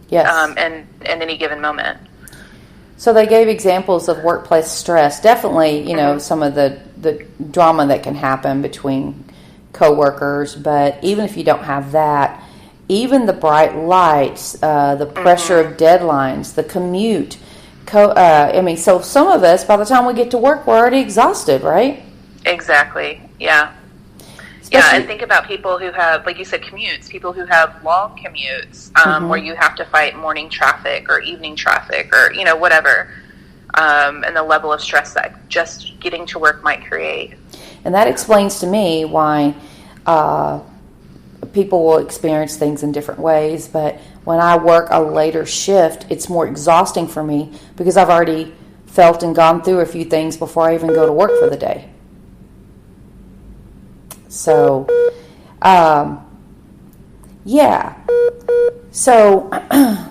Yes. in any given moment. So they gave examples of workplace stress. Definitely, some of the drama that can happen between coworkers. But even if you don't have that, even the bright lights, the pressure of deadlines, the commute. So some of us, by the time we get to work, we're already exhausted, right? Exactly. Yeah. And think about people who have, like you said, commutes, people who have long commutes where you have to fight morning traffic or evening traffic or, whatever, and the level of stress that just getting to work might create. And that explains to me why people will experience things in different ways. But when I work a later shift, it's more exhausting for me because I've already felt and gone through a few things before I even go to work for the day. So, So,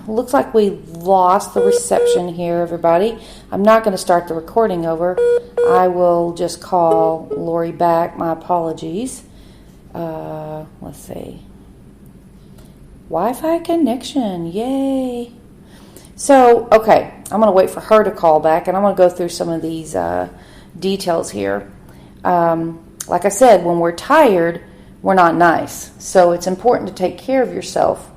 looks like we lost the reception here, everybody. I'm not going to start the recording over. I will just call Lori back. My apologies. Let's see. Wi-Fi connection. Yay. So, okay. I'm going to wait for her to call back, and I'm going to go through some of these details here. Like I said, when we're tired, we're not nice. So it's important to take care of yourself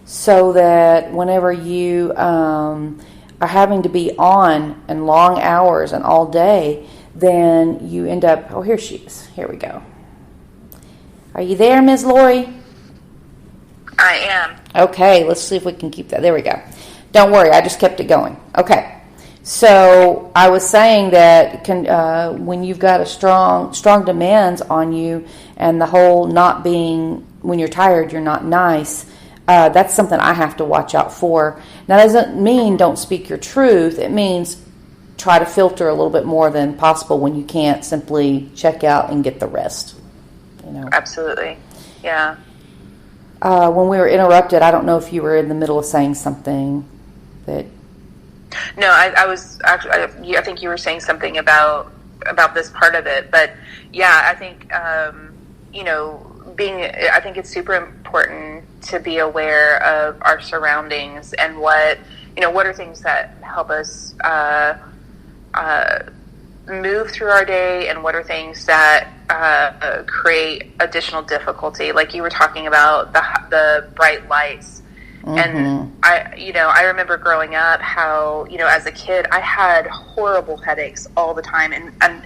so that whenever you are having to be on and long hours and all day, then you end up... Oh, here she is. Here we go. Are you there, Ms. Lori? I am. Okay, let's see if we can keep that. There we go. Don't worry, I just kept it going. Okay. So I was saying that when you've got a strong demands on you and the whole not being, when you're tired, you're not nice, that's something I have to watch out for. Now, that doesn't mean don't speak your truth. It means try to filter a little bit more than possible when you can't simply check out and get the rest. Absolutely. Yeah. When we were interrupted, I don't know if you were in the middle of saying something that... No, I was actually. I think you were saying something about this part of it, but yeah, I think I think it's super important to be aware of our surroundings and what are things that help us move through our day, and what are things that create additional difficulty. Like you were talking about the bright lights. And I remember growing up how, as a kid, I had horrible headaches all the time and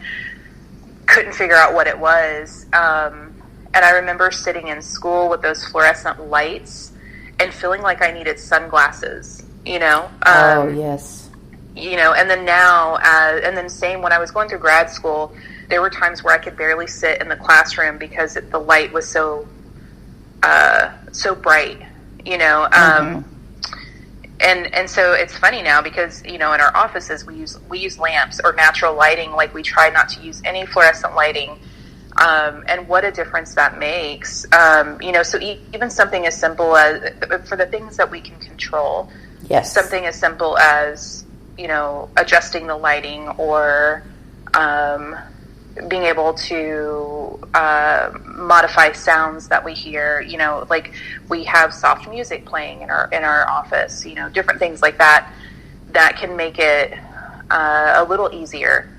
couldn't figure out what it was. And I remember sitting in school with those fluorescent lights and feeling like I needed sunglasses, oh, yes. And then now, and then same when I was going through grad school, there were times where I could barely sit in the classroom because the light was so bright. And so it's funny now because, in our offices, we use lamps or natural lighting. Like we try not to use any fluorescent lighting. And what a difference that makes. So even something as simple as, for the things that we can control, yes, something as simple as, adjusting the lighting or, being able to modify sounds that we hear, like we have soft music playing in our office, different things like that can make it a little easier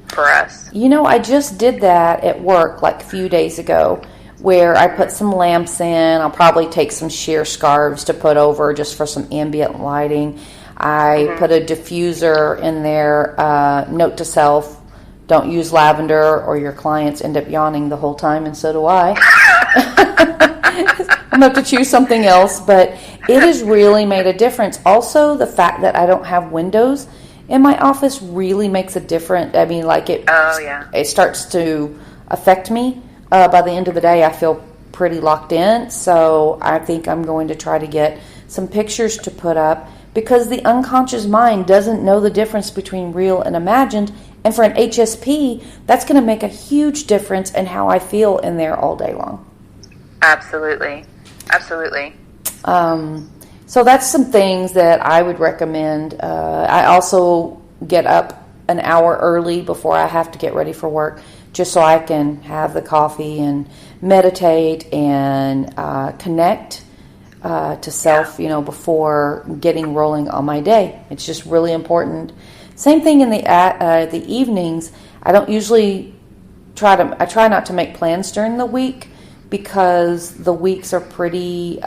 for us. I just did that at work like a few days ago, where I put some lamps in. I'll probably take some sheer scarves to put over just for some ambient lighting. I put a diffuser in there. Note to self: don't use lavender or your clients end up yawning the whole time, and so do I. I'm going to have to choose something else, but it has really made a difference. Also, the fact that I don't have windows in my office really makes a difference. I mean, like it starts to affect me. By the end of the day, I feel pretty locked in, so I think I'm going to try to get some pictures to put up, because the unconscious mind doesn't know the difference between real and imagined. And for an HSP, that's going to make a huge difference in how I feel in there all day long. Absolutely. Absolutely. So that's some things that I would recommend. I also get up an hour early before I have to get ready for work, just so I can have the coffee and meditate and connect to self, before getting rolling on my day. It's just really important. Same thing in the evenings. I don't usually I try not to make plans during the week because the weeks are pretty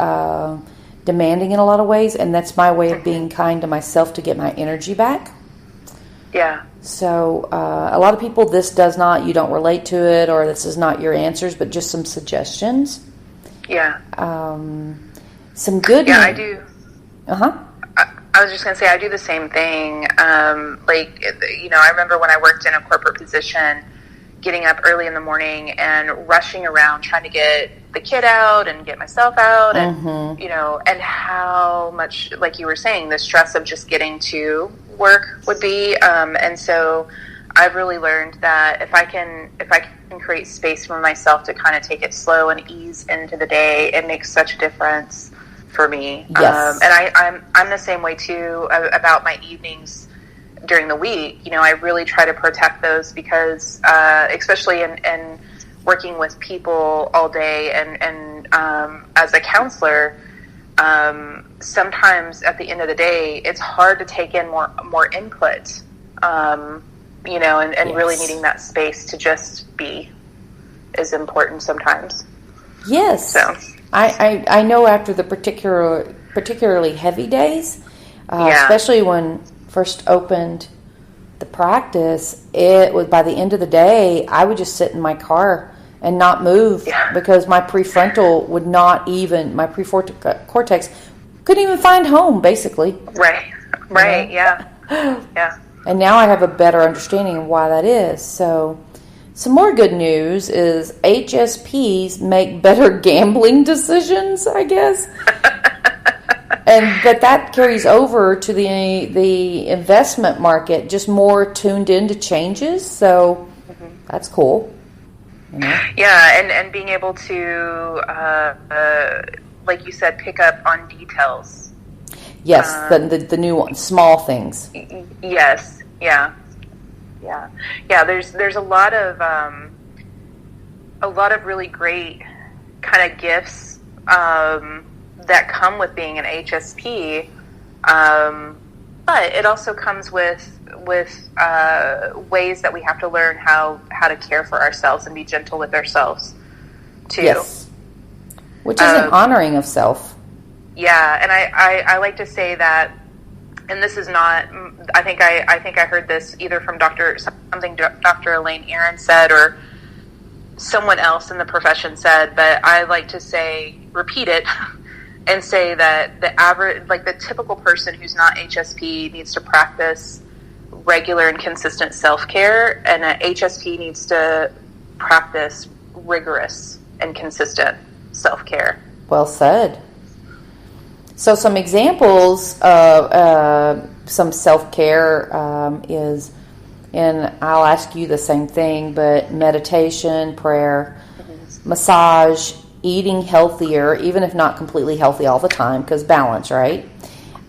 demanding in a lot of ways, and that's my way of being kind to myself to get my energy back. Yeah. So a lot of people, you don't relate to it, or this is not your answers, but just some suggestions. Yeah. Some good. Yeah, I do. Uh-huh. I was just going to say, I do the same thing. I remember when I worked in a corporate position, getting up early in the morning and rushing around trying to get the kid out and get myself out, and and how much, like you were saying, the stress of just getting to work would be. And so I've really learned that if I can create space for myself to kind of take it slow and ease into the day, it makes such a difference for me. Yes. And I'm the same way too about my evenings during the week. I really try to protect those because, especially in working with people all day and as a counselor, sometimes at the end of the day, it's hard to take in more input, and yes. Really needing that space to just be is important sometimes. Yes. So I know after the particularly heavy days, especially when first opened the practice, it was by the end of the day, I would just sit in my car and not move because my prefrontal would not even, my prefrontal cortex couldn't even find home, basically. Right, yeah. And now I have a better understanding of why that is. So some more good news is HSPs make better gambling decisions, I guess. But that carries over to the investment market, just more tuned into changes. So that's cool. Yeah, and being able to, like you said, pick up on details. Yes, the new ones, small things. Yes, yeah. There's a lot of really great kind of gifts that come with being an HSP, but it also comes with ways that we have to learn how to care for ourselves and be gentle with ourselves too. Yes, which is an honoring of self. Yeah, and I like to say that, and this is not. I think I heard this either from Dr. Elaine Aaron said, or someone else in the profession said, but I like to repeat it. And say that the typical person who's not HSP needs to practice regular and consistent self-care, and an HSP needs to practice rigorous and consistent self-care. Well said. So some examples of some self-care is, and I'll ask you the same thing, but meditation, prayer, massage, eating healthier, even if not completely healthy all the time, because balance, right?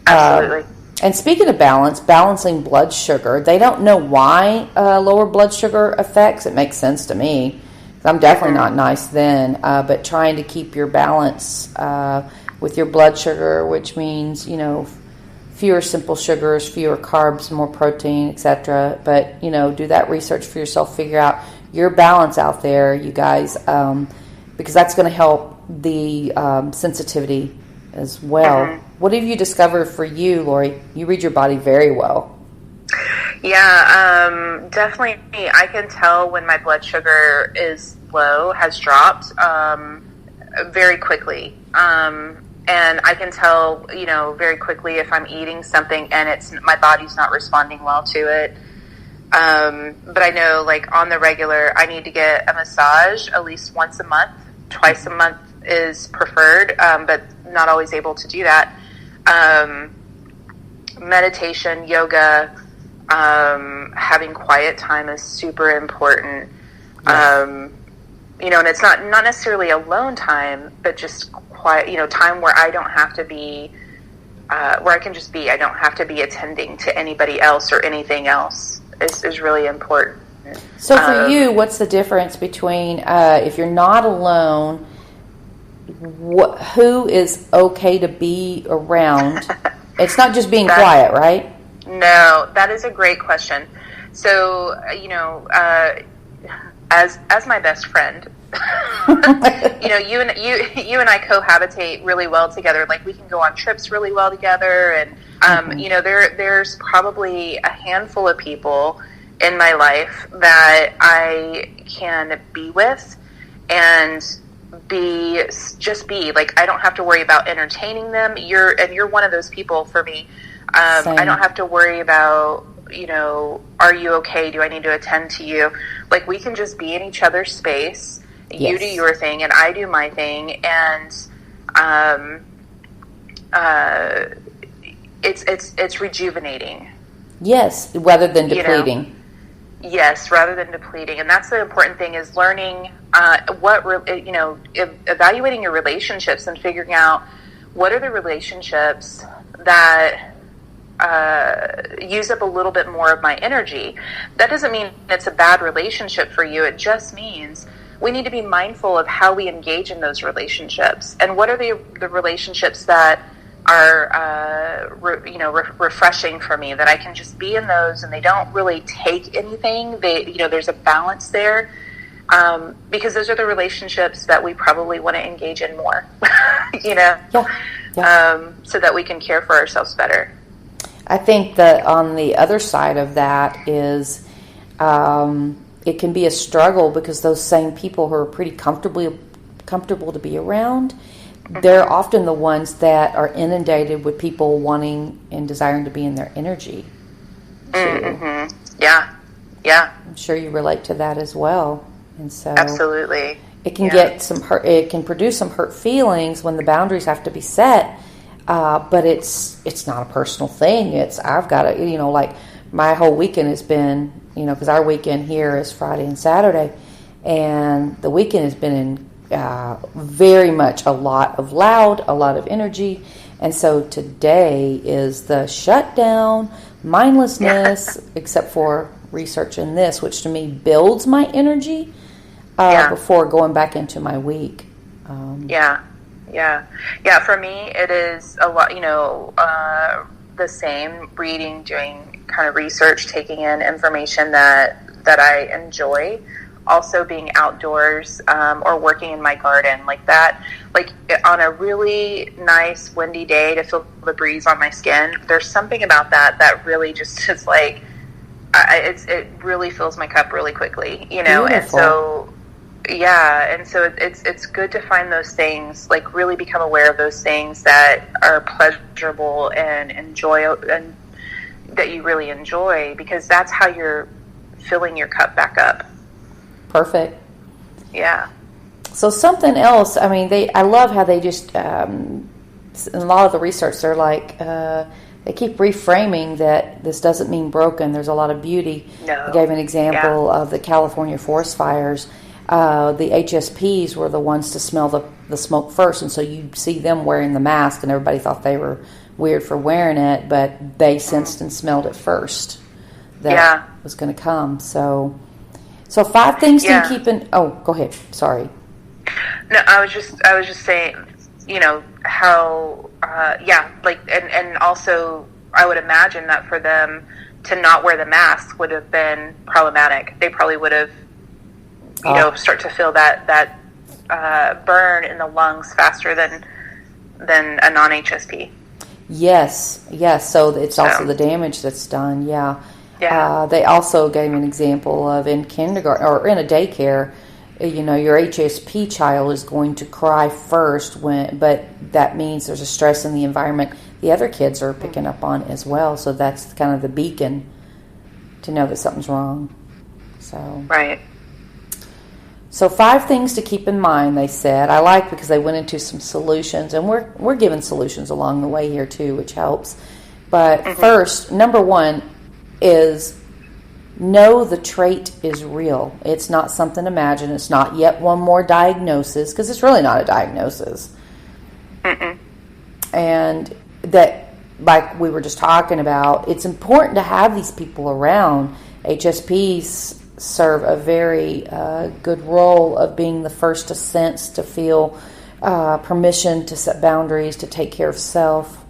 Absolutely. And speaking of balance, balancing blood sugar. They don't know why lower blood sugar affects. It makes sense to me. I'm definitely not nice then, but trying to keep your balance with your blood sugar, which means, fewer simple sugars, fewer carbs, more protein, etc. But, do that research for yourself, figure out your balance out there, you guys, because that's going to help the sensitivity as well. What have you discovered for you, Lori? You read your body very well. Yeah, definitely. I can tell when my blood sugar is low, has dropped very quickly. And I can tell, very quickly if I'm eating something and my body's not responding well to it. But I know, on the regular, I need to get a massage at least once a month. Twice a month is preferred, but not always able to do that. Meditation, yoga, having quiet time is super important. Yes. And it's not necessarily alone time, but just quiet, time where I don't have to be, where I can just be. I don't have to be attending to anybody else or anything else is really important. So for you, what's the difference between if you're not alone, who is okay to be around? It's not just being quiet, right? No, that is a great question. So, as my best friend, you and I cohabitate really well together. Like, we can go on trips really well together, and there's probably a handful of people in my life that I can be with and be like, I don't have to worry about entertaining them. You're one of those people for me. I don't have to worry about, are you okay? Do I need to attend to you? Like, we can just be in each other's space. Yes. You do your thing and I do my thing. And, it's rejuvenating. Yes. Rather than depleting. Yes, rather than depleting. And that's the important thing, is learning evaluating your relationships and figuring out what are the relationships that use up a little bit more of my energy. That doesn't mean it's a bad relationship for you. It just means we need to be mindful of how we engage in those relationships. And what are the relationships that are refreshing for me, that I can just be in those and they don't really take anything. There's a balance there, because those are the relationships that we probably want to engage in more, so that we can care for ourselves better. I think that on the other side of that is it can be a struggle, because those same people who are pretty comfortable to be around, they're often the ones that are inundated with people wanting and desiring to be in their energy. Mm-hmm. Yeah. I'm sure you relate to that as well. And so absolutely, it can get some hurt. It can produce some hurt feelings when the boundaries have to be set. But it's not a personal thing. I've got to, like, my whole weekend has been, because our weekend here is Friday and Saturday, and the weekend has been in very much a lot of energy. And so today is the shutdown, mindlessness, except for research in this, which to me builds my energy before going back into my week. Yeah. For me, it is a lot, the same, reading, doing kind of research, taking in information that I enjoy. Also being outdoors, or working in my garden like that. Like, on a really nice windy day, to feel the breeze on my skin, there's something about that really just is like, it really fills my cup really quickly, Beautiful. And so, it's good to find those things, like, really become aware of those things that are pleasurable and and that you really enjoy, because that's how you're filling your cup back up. Perfect. Yeah. So something else, I love how they just, in a lot of the research, they're like, they keep reframing that this doesn't mean broken. There's a lot of beauty. No. They gave an example of the California forest fires. The HSPs were the ones to smell the smoke first, and so you see them wearing the mask, and everybody thought they were weird for wearing it, but they sensed and smelled it first that was going to come. So 5 things to keep in. Oh, go ahead. Sorry. No, I was just saying, how, and also I would imagine that for them to not wear the mask would have been problematic. They probably would have, start to feel that burn in the lungs faster than a non-HSP. Yes. So it's also the damage that's done. Yeah. They also gave an example of in kindergarten or in a daycare, your HSP child is going to cry first, but that means there's a stress in the environment the other kids are picking up on as well. So that's kind of the beacon to know that something's wrong. So right. So 5 things to keep in mind, they said. I like, because they went into some solutions, and we're given solutions along the way here too, which helps. But first, number 1 is know the trait is real. It's not something imagined. It's not yet one more diagnosis, because it's really not a diagnosis. And that, like we were just talking about, it's important to have these people around. HSPs serve a very good role of being the first to sense, to feel, permission to set boundaries, to take care of self.